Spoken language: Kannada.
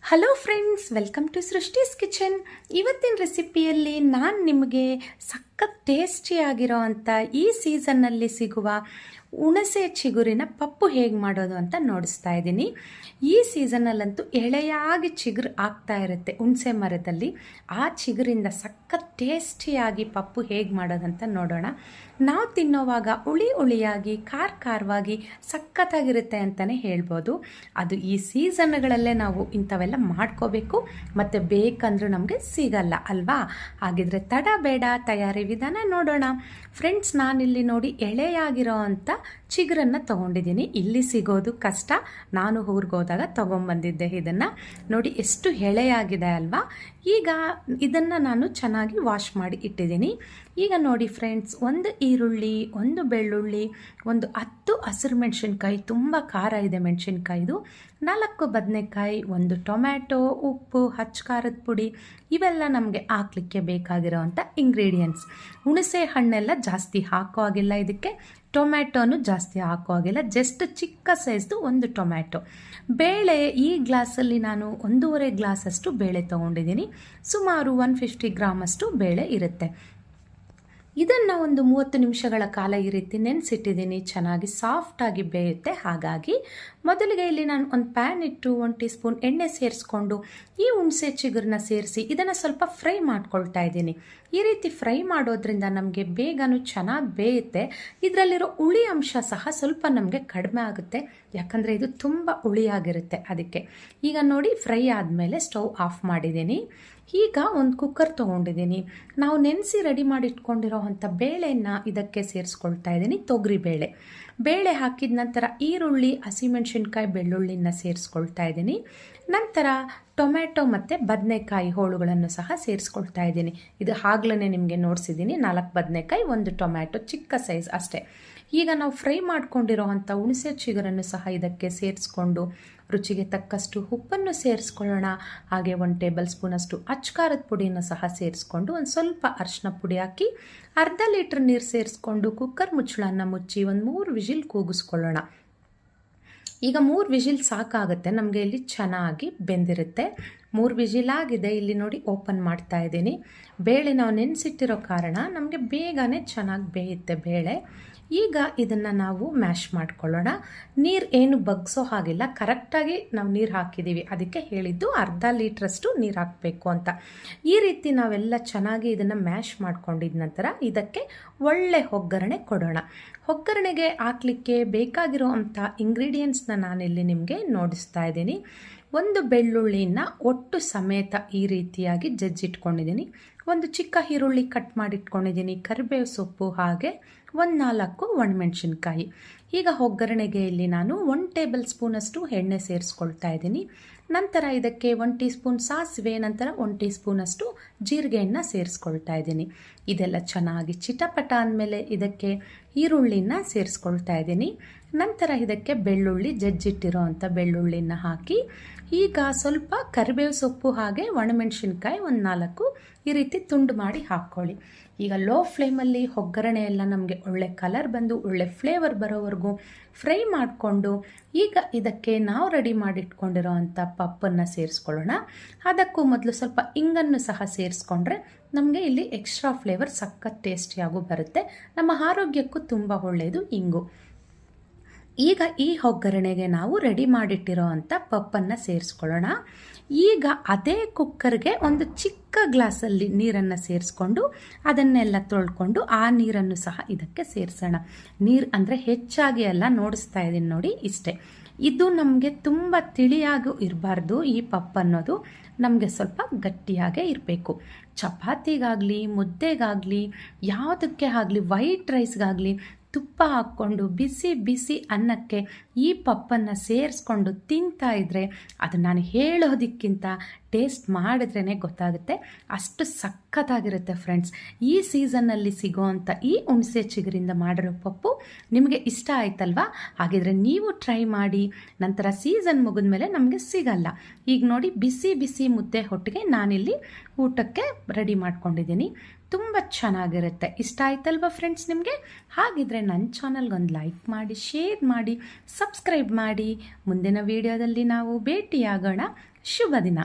Hello friends, welcome to Srushti's kitchen. ಇವತ್ತಿನ ರೆಸಿಪಿಯಲ್ಲಿ ನಾನು ನಿಮಗೆ ಸಖತ್ ಟೇಸ್ಟಿಯಾಗಿರೋ ಅಂಥ ಈ ಸೀಸನ್ನಲ್ಲಿ ಸಿಗುವ ಹುಣಸೆ ಚಿಗುರಿನ ಪಪ್ಪು ಹೇಗೆ ಮಾಡೋದು ಅಂತ ನೋಡಿಸ್ತಾ ಇದ್ದೀನಿ. ಈ ಸೀಸನಲ್ಲಂತೂ ಎಳೆಯಾಗಿ ಚಿಗುರು ಆಗ್ತಾ ಇರುತ್ತೆ ಹುಣಸೆ ಮರದಲ್ಲಿ. ಆ ಚಿಗುರಿಂದ ಸಖತ್ ಟೇಸ್ಟಿಯಾಗಿ ಪಪ್ಪು ಹೇಗೆ ಮಾಡೋದಂತ ನೋಡೋಣ. ನಾವು ತಿನ್ನೋವಾಗ ಹುಳಿಯಾಗಿ ಖಾರವಾಗಿ ಸಖತ್ತಾಗಿರುತ್ತೆ ಅಂತಲೇ ಹೇಳ್ಬೋದು. ಅದು ಈ ಸೀಸನ್ಗಳಲ್ಲೇ ನಾವು ಇಂಥವೆಲ್ಲ ಮಾಡ್ಕೋಬೇಕು, ಮತ್ತು ಬೇಕಂದ್ರೂ ನಮಗೆ ಸಿಗಲ್ಲ ಅಲ್ವಾ? ಹಾಗಿದ್ರೆ ತಡ ಬೇಡ, ತಯಾರಿ ವಿಧಾನ ನೋಡೋಣ. ಫ್ರೆಂಡ್ಸ್, ನಾನಿಲ್ಲಿ ನೋಡಿ ಎಳೆಯಾಗಿರೋ ಅಂಥ ಚಿಗುರನ್ನು ತೊಗೊಂಡಿದ್ದೀನಿ. ಇಲ್ಲಿ ಸಿಗೋದು ಕಷ್ಟ, ನಾನು ಊರಿಗೆ ಹೋದಾಗ ತೊಗೊಂಬಂದಿದ್ದೆ ಇದನ್ನು. ನೋಡಿ ಎಷ್ಟು ಎಳೆಯಾಗಿದೆ ಅಲ್ವಾ? ಈಗ ಇದನ್ನು ನಾನು ಚೆನ್ನಾಗಿ ವಾಶ್ ಮಾಡಿ ಇಟ್ಟಿದ್ದೀನಿ. ಈಗ ನೋಡಿ ಫ್ರೆಂಡ್ಸ್, ಒಂದು ಈರುಳ್ಳಿ, ಒಂದು ಬೆಳ್ಳುಳ್ಳಿ, ಒಂದು 10 ಹಸಿರು ಮೆಣಸಿನ್ಕಾಯಿ, ತುಂಬ ಖಾರ ಇದೆ ಮೆಣಸಿನ್ಕಾಯಿದು, 4 ಬದನೆಕಾಯಿ, ಒಂದು ಟೊಮ್ಯಾಟೊ, ಉಪ್ಪು, ಹಚ್ಚ ಖಾರದ ಪುಡಿ, ಇವೆಲ್ಲ ನಮಗೆ ಹಾಕ್ಲಿಕ್ಕೆ ಬೇಕಾಗಿರೋ ಅಂಥ ಇಂಗ್ರೀಡಿಯೆಂಟ್ಸ್. ಹುಣಸೆ ಹಣ್ಣೆಲ್ಲ ಜಾಸ್ತಿ ಹಾಕೋ ಹಾಗಿಲ್ಲ, ಇದಕ್ಕೆ ಟೊಮ್ಯಾಟೋನು ಜಾಸ್ತಿ ಹಾಕೋ ಹಾಗಿಲ್ಲ, ಜಸ್ಟ್ ಚಿಕ್ಕ ಸೈಜ್ದು ಒಂದು ಟೊಮ್ಯಾಟೊ. ಬೇಳೆ ಈ ಗ್ಲಾಸಲ್ಲಿ ನಾನು 1.5 ಗ್ಲಾಸಷ್ಟು ಬೇಳೆ ತೊಗೊಂಡಿದ್ದೀನಿ. ಸುಮಾರು 150 ಗ್ರಾಮಷ್ಟು ಬೇಳೆ ಇರುತ್ತೆ. ಇದನ್ನು ಒಂದು 30 ನಿಮಿಷಗಳ ಕಾಲ ಈ ರೀತಿ ನೆನೆಸಿಟ್ಟಿದ್ದೀನಿ. ಚೆನ್ನಾಗಿ ಸಾಫ್ಟಾಗಿ ಬೇಯುತ್ತೆ. ಹಾಗಾಗಿ ಮೊದಲಿಗೆ ಇಲ್ಲಿ ನಾನು ಒಂದು ಪ್ಯಾನ್ ಇಟ್ಟು 1 ಟೀ ಸ್ಪೂನ್ ಎಣ್ಣೆ ಸೇರಿಸ್ಕೊಂಡು ಈ ಹುಣಸೆ ಚಿಗುರನ್ನ ಸೇರಿಸಿ ಇದನ್ನು ಸ್ವಲ್ಪ ಫ್ರೈ ಮಾಡ್ಕೊಳ್ತಾ ಇದ್ದೀನಿ. ಈ ರೀತಿ ಫ್ರೈ ಮಾಡೋದ್ರಿಂದ ನಮಗೆ ಬೇಗನೂ ಚೆನ್ನಾಗಿ ಬೇಯುತ್ತೆ. ಇದರಲ್ಲಿರೋ ಹುಳಿ ಅಂಶ ಸಹ ಸ್ವಲ್ಪ ನಮಗೆ ಕಡಿಮೆ ಆಗುತ್ತೆ, ಯಾಕಂದರೆ ಇದು ತುಂಬ ಹುಳಿಯಾಗಿರುತ್ತೆ ಅದಕ್ಕೆ. ಈಗ ನೋಡಿ ಫ್ರೈ ಆದಮೇಲೆ ಸ್ಟವ್ ಆಫ್ ಮಾಡಿದ್ದೀನಿ. ಈಗ ಒಂದು ಕುಕ್ಕರ್ ತೊಗೊಂಡಿದ್ದೀನಿ. ನಾವು ನೆನೆಸಿ ರೆಡಿ ಮಾಡಿ ಇಟ್ಕೊಂಡಿರೋ ಅಂಥ ಬೇಳೆಯನ್ನು ಇದಕ್ಕೆ ಸೇರಿಸ್ಕೊಳ್ತಾ ಇದ್ದೀನಿ. ತೊಗರಿ ಬೇಳೆ ಹಾಕಿದ ನಂತರ ಈರುಳ್ಳಿ, ಹಸಿಮೆಣಸಿನ್ಕಾಯಿ, ಬೆಳ್ಳುಳ್ಳಿನ ಸೇರಿಸ್ಕೊಳ್ತಾ ಇದ್ದೀನಿ. ನಂತರ ಟೊಮ್ಯಾಟೊ ಮತ್ತು ಬದನೆಕಾಯಿ ಹೋಳುಗಳನ್ನು ಸಹ ಸೇರಿಸ್ಕೊಳ್ತಾ ಇದ್ದೀನಿ. ಇದು ಆಗ್ಲೇ ನಿಮಗೆ ನೋಡಿಸಿದ್ದೀನಿ. 4 ಬದನೆಕಾಯಿ, 1 ಟೊಮ್ಯಾಟೊ, ಚಿಕ್ಕ ಸೈಜ್ ಅಷ್ಟೇ. ಈಗ ನಾವು ಫ್ರೈ ಮಾಡ್ಕೊಂಡಿರೋ ಅಂಥ ಹುಣಸೆ ಚಿಗುರನ್ನು ಸಹ ಇದಕ್ಕೆ ಸೇರಿಸ್ಕೊಂಡು ರುಚಿಗೆ ತಕ್ಕಷ್ಟು ಉಪ್ಪನ್ನು ಸೇರಿಸ್ಕೊಳ್ಳೋಣ. ಹಾಗೆ 1 ಟೇಬಲ್ ಸ್ಪೂನಷ್ಟು ಅಚ್ಚ ಖಾರದ ಪುಡಿಯನ್ನು ಸಹ ಸೇರಿಸ್ಕೊಂಡು ಒಂದು ಸ್ವಲ್ಪ ಅರಿಶಿನ ಪುಡಿ ಹಾಕಿ ಅರ್ಧ ಲೀಟ್ರ್ ನೀರು ಸೇರಿಸ್ಕೊಂಡು ಕುಕ್ಕರ್ ಮುಚ್ಚಳನ್ನು ಮುಚ್ಚಿ ಒಂದು 3 ವಿಜಿಲ್ ಕೂಗಿಸ್ಕೊಳ್ಳೋಣ. ಈಗ 3 ವಿಜಿಲ್ ಸಾಕಾಗುತ್ತೆ, ನಮಗೆ ಇಲ್ಲಿ ಚೆನ್ನಾಗಿ ಬೆಂದಿರುತ್ತೆ. 3 ವಿಜಿಲ್ ಆಗಿದೆ. ಇಲ್ಲಿ ನೋಡಿ ಓಪನ್ ಮಾಡ್ತಾ ಇದ್ದೀನಿ. ಬೇಳೆ ನಾವು ನೆನೆಸಿಟ್ಟಿರೋ ಕಾರಣ ನಮಗೆ ಬೇಗನೆ ಚೆನ್ನಾಗಿ ಬೇಯುತ್ತೆ ಬೇಳೆ. ಈಗ ಇದನ್ನು ನಾವು ಮ್ಯಾಶ್ ಮಾಡ್ಕೊಳ್ಳೋಣ. ನೀರು ಏನು ಬಗ್ಸೋ ಹಾಗಿಲ್ಲ, ಕರೆಕ್ಟಾಗಿ ನಾವು ನೀರು ಹಾಕಿದ್ದೀವಿ, ಅದಕ್ಕೆ ಹೇಳಿದ್ದು ಅರ್ಧ ಲೀಟ್ರಷ್ಟು ನೀರು ಹಾಕಬೇಕು ಅಂತ. ಈ ರೀತಿ ನಾವೆಲ್ಲ ಚೆನ್ನಾಗಿ ಇದನ್ನು ಮ್ಯಾಶ್ ಮಾಡ್ಕೊಂಡಿದ ನಂತರ ಇದಕ್ಕೆ ಒಳ್ಳೆ ಒಗ್ಗರಣೆ ಕೊಡೋಣ. ಒಗ್ಗರಣೆಗೆ ಹಾಕಲಿಕ್ಕೆ ಬೇಕಾಗಿರೋ ಅಂಥ ಇಂಗ್ರೀಡಿಯೆಂಟ್ಸ್ನ ನಾನಿಲ್ಲಿ ನಿಮಗೆ ನೋಡಿಸ್ತಾ ಇದ್ದೀನಿ. ಒಂದು ಬೆಳ್ಳುಳ್ಳಿನ ಒಟ್ಟು ಸಮೇತ ಈ ರೀತಿಯಾಗಿ ಜಜ್ಜಿಟ್ಕೊಂಡಿದ್ದೀನಿ. ಒಂದು ಚಿಕ್ಕ ಈರುಳ್ಳಿ ಕಟ್ ಮಾಡಿಟ್ಕೊಂಡಿದ್ದೀನಿ. ಕರಿಬೇವು ಸೊಪ್ಪು, ಹಾಗೆ 4 ಒಣಮೆಣಸಿನ್ಕಾಯಿ. ಈಗ ಒಗ್ಗರಣೆಗೆ ಇಲ್ಲಿ ನಾನು 1 ಟೇಬಲ್ ಸ್ಪೂನಷ್ಟು ಎಣ್ಣೆ ಸೇರಿಸ್ಕೊಳ್ತಾ ಇದ್ದೀನಿ. ನಂತರ ಇದಕ್ಕೆ 1 ಟೀ ಸ್ಪೂನ್ ಸಾಸಿವೆ, ನಂತರ 1 ಟೀ ಸ್ಪೂನಷ್ಟು ಜೀರಿಗೆಯನ್ನು ಸೇರಿಸ್ಕೊಳ್ತಾ ಇದ್ದೀನಿ. ಇದೆಲ್ಲ ಚೆನ್ನಾಗಿ ಚಿಟಪಟ ಅಂದಮೇಲೆ ಇದಕ್ಕೆ ಈರುಳ್ಳಿನ ಸೇರಿಸ್ಕೊಳ್ತಾ ಇದ್ದೀನಿ. ನಂತರ ಇದಕ್ಕೆ ಬೆಳ್ಳುಳ್ಳಿ, ಜಜ್ಜಿಟ್ಟಿರೋ ಅಂಥ ಬೆಳ್ಳುಳ್ಳಿನ ಹಾಕಿ ಈಗ ಸ್ವಲ್ಪ ಕರಿಬೇವು ಸೊಪ್ಪು ಹಾಗೆ ಒಣಮೆಣಸಿನ್ಕಾಯಿ 4 ಈ ರೀತಿ ತುಂಡು ಮಾಡಿ ಹಾಕ್ಕೊಳ್ಳಿ. ಈಗ ಲೋ ಫ್ಲೇಮಲ್ಲಿ ಒಗ್ಗರಣೆ ಎಲ್ಲ ನಮಗೆ ಒಳ್ಳೆ ಕಲರ್ ಬಂದು ಒಳ್ಳೆ ಫ್ಲೇವರ್ ಬರೋವರೆಗೂ ಫ್ರೈ ಮಾಡಿಕೊಂಡು ಈಗ ಇದಕ್ಕೆ ನಾವು ರೆಡಿ ಮಾಡಿಟ್ಕೊಂಡಿರೋ ಅಂಥ ಪಪ್ಪನ್ನು ಸೇರಿಸ್ಕೊಳ್ಳೋಣ. ಅದಕ್ಕೂ ಮೊದಲು ಸ್ವಲ್ಪ ಇಂಗನ್ನು ಸಹ ಸೇರಿಸ್ಕೊಂಡ್ರೆ ನಮಗೆ ಇಲ್ಲಿ ಎಕ್ಸ್ಟ್ರಾ ಫ್ಲೇವರ್ ಸಖತ್ ಟೇಸ್ಟಿಯಾಗೂ ಬರುತ್ತೆ. ನಮ್ಮ ಆರೋಗ್ಯಕ್ಕೂ ತುಂಬ ಒಳ್ಳೆಯದು ಇಂಗು. ಈಗ ಈ ಒಗ್ಗರಣೆಗೆ ನಾವು ರೆಡಿ ಮಾಡಿಟ್ಟಿರೋ ಅಂಥ ಪಪ್ಪನ್ನು ಸೇರಿಸ್ಕೊಳ್ಳೋಣ. ಈಗ ಅದೇ ಕುಕ್ಕರ್ಗೆ ಒಂದು ಚಿಕ್ಕ ಗ್ಲಾಸಲ್ಲಿ ನೀರನ್ನು ಸೇರಿಸ್ಕೊಂಡು ಅದನ್ನೆಲ್ಲ ತೊಳ್ಕೊಂಡು ಆ ನೀರನ್ನು ಸಹ ಇದಕ್ಕೆ ಸೇರಿಸೋಣ. ನೀರು ಅಂದರೆ ಹೆಚ್ಚಾಗಿ ಎಲ್ಲ ನೋಡಿಸ್ತಾ ಇದ್ದೀನಿ ನೋಡಿ, ಇಷ್ಟೇ. ಇದು ನಮಗೆ ತುಂಬ ತಿಳಿಯಾಗೂ ಇರಬಾರ್ದು. ಈ ಪಪ್ಪು ಅನ್ನೋದು ನಮಗೆ ಸ್ವಲ್ಪ ಗಟ್ಟಿಯಾಗೇ ಇರಬೇಕು. ಚಪಾತಿಗಾಗಲಿ, ಮುದ್ದೆಗಾಗಲಿ, ಯಾವುದಕ್ಕೆ ಆಗಲಿ, ವೈಟ್ ರೈಸ್ಗಾಗಲಿ ತುಪ್ಪ ಹಾಕ್ಕೊಂಡು ಬಿಸಿ ಬಿಸಿ ಅನ್ನಕ್ಕೆ ಈ ಪಪ್ಪನ್ನು ಸೇರಿಸ್ಕೊಂಡು ತಿಂತಾ ಇದ್ದರೆ ಅದು ನಾನು ಹೇಳೋದಕ್ಕಿಂತ ಟೇಸ್ಟ್ ಮಾಡಿದ್ರೇ ಗೊತ್ತಾಗುತ್ತೆ, ಅಷ್ಟು ಸಖತ್ತಾಗಿರುತ್ತೆ ಫ್ರೆಂಡ್ಸ್. ಈ ಸೀಸನ್ನಲ್ಲಿ ಸಿಗೋವಂಥ ಈ ಹುಣಸೆ ಚಿಗುರಿಂದ ಮಾಡಿರೋ ಪಪ್ಪು ನಿಮಗೆ ಇಷ್ಟ ಆಯ್ತಲ್ವಾ? ಹಾಗಿದ್ರೆ ನೀವು ಟ್ರೈ ಮಾಡಿ. ನಂತರ ಸೀಸನ್ ಮುಗಿದ ಮೇಲೆ ನಮಗೆ ಸಿಗಲ್ಲ. ಈಗ ನೋಡಿ ಬಿಸಿ ಬಿಸಿ ಮುದ್ದೆ ಹೊಟ್ಟಿಗೆ ನಾನಿಲ್ಲಿ ಊಟಕ್ಕೆ ರೆಡಿ ಮಾಡ್ಕೊಂಡಿದ್ದೀನಿ. ತುಂಬ ಚೆನ್ನಾಗಿರುತ್ತೆ. ಇಷ್ಟ ಆಯ್ತಲ್ವಾ ಫ್ರೆಂಡ್ಸ್ ನಿಮಗೆ? ಹಾಗಿದ್ರೆ ನನ್ನ ಚಾನಲ್ಗೊಂದು ಲೈಕ್ ಮಾಡಿ, ಶೇರ್ ಮಾಡಿ, ಸಬ್ಸ್ಕ್ರೈಬ್ ಮಾಡಿ. ಮುಂದಿನ ವಿಡಿಯೋದಲ್ಲಿ ನಾವು ಭೇಟಿಯಾಗೋಣ. ಶುಭ ದಿನ.